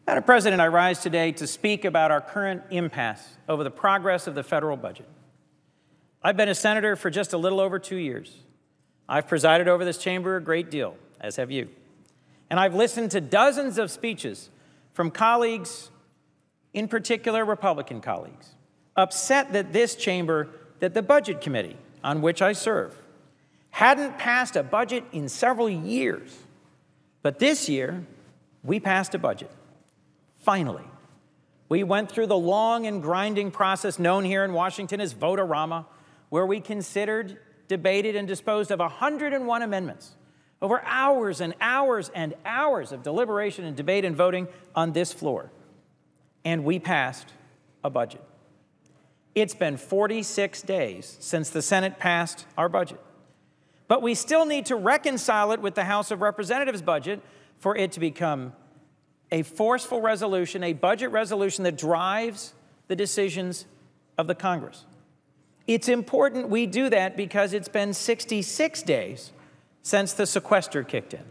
Madam President, I rise today to speak about our current impasse over the progress of the federal budget. I've been a senator for just a little over 2 years. I've presided over this chamber a great deal, as have you. And I've listened to dozens of speeches from colleagues, in particular Republican colleagues, upset that this chamber, that the Budget Committee, on which I serve, hadn't passed a budget in several years. But this year, we passed a budget. Finally, we went through the long and grinding process known here in Washington as vote-a-rama, where we considered, debated, and disposed of 101 amendments over hours and hours and hours of deliberation and debate and voting on this floor. And we passed a budget. It's been 46 days since the Senate passed our budget. But we still need to reconcile it with the House of Representatives budget for it to become a forceful resolution, a budget resolution that drives the decisions of the Congress. It's important we do that because it's been 66 days since the sequester kicked in.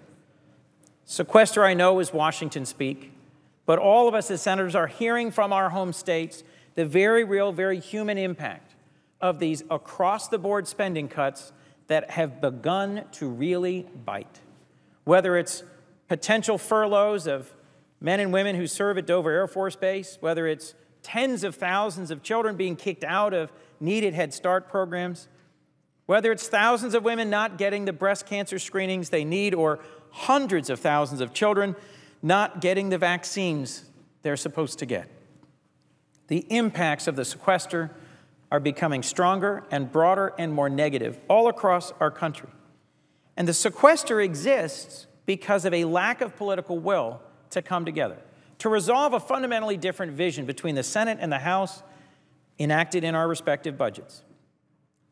Sequester, I know, is Washington speak, but all of us as senators are hearing from our home states the very real, very human impact of these across-the-board spending cuts that have begun to really bite. Whether it's potential furloughs of men and women who serve at Dover Air Force Base, whether it's tens of thousands of children being kicked out of needed Head Start programs, whether it's thousands of women not getting the breast cancer screenings they need, or hundreds of thousands of children not getting the vaccines they're supposed to get. The impacts of the sequester are becoming stronger and broader and more negative all across our country. And the sequester exists because of a lack of political will to come together, to resolve a fundamentally different vision between the Senate and the House enacted in our respective budgets.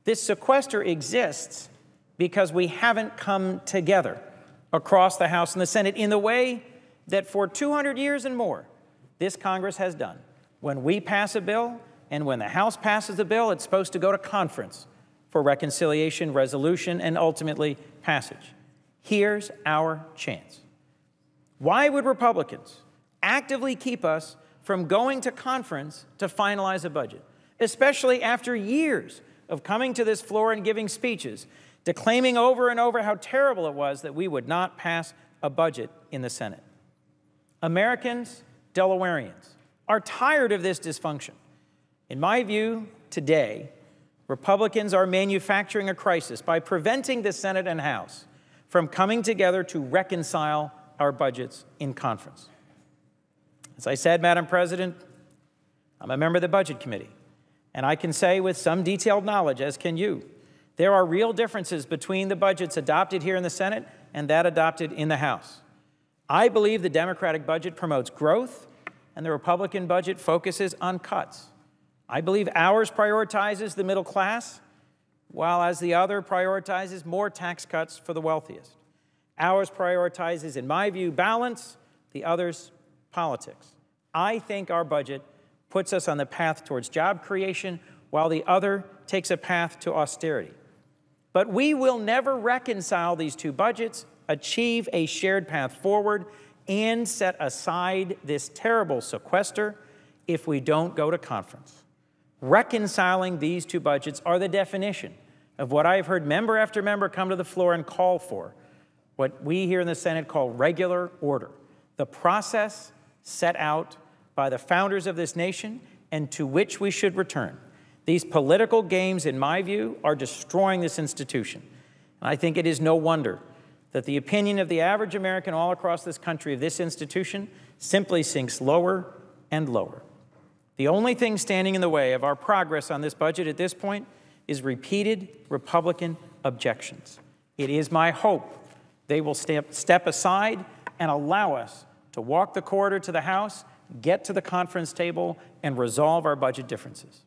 This sequester exists because we haven't come together across the House and the Senate in the way that for 200 years and more this Congress has done. When we pass a bill and when the House passes a bill, it's supposed to go to conference for reconciliation, resolution, and ultimately passage. Here's our chance. Why would Republicans actively keep us from going to conference to finalize a budget, especially after years of coming to this floor and giving speeches, declaiming over and over how terrible it was that we would not pass a budget in the Senate? Americans, Delawareans, are tired of this dysfunction. In my view, today, Republicans are manufacturing a crisis by preventing the Senate and House from coming together to reconcile our budgets in conference. As I said, Madam President, I'm a member of the Budget Committee, and I can say with some detailed knowledge, as can you, there are real differences between the budgets adopted here in the Senate and that adopted in the House. I believe the Democratic budget promotes growth, and the Republican budget focuses on cuts. I believe ours prioritizes the middle class, while as the other prioritizes more tax cuts for the wealthiest. Ours prioritizes, in my view, balance, the other's politics. I think our budget puts us on the path towards job creation, while the other takes a path to austerity. But we will never reconcile these two budgets, achieve a shared path forward, and set aside this terrible sequester if we don't go to conference. Reconciling these two budgets are the definition of what I've heard member after member come to the floor and call for, what we here in the Senate call regular order, the process set out by the founders of this nation and to which we should return. These political games, in my view, are destroying this institution. And I think it is no wonder that the opinion of the average American all across this country of this institution simply sinks lower and lower. The only thing standing in the way of our progress on this budget at this point is repeated Republican objections. It is my hope they will step aside and allow us to walk the corridor to the House, get to the conference table, and resolve our budget differences.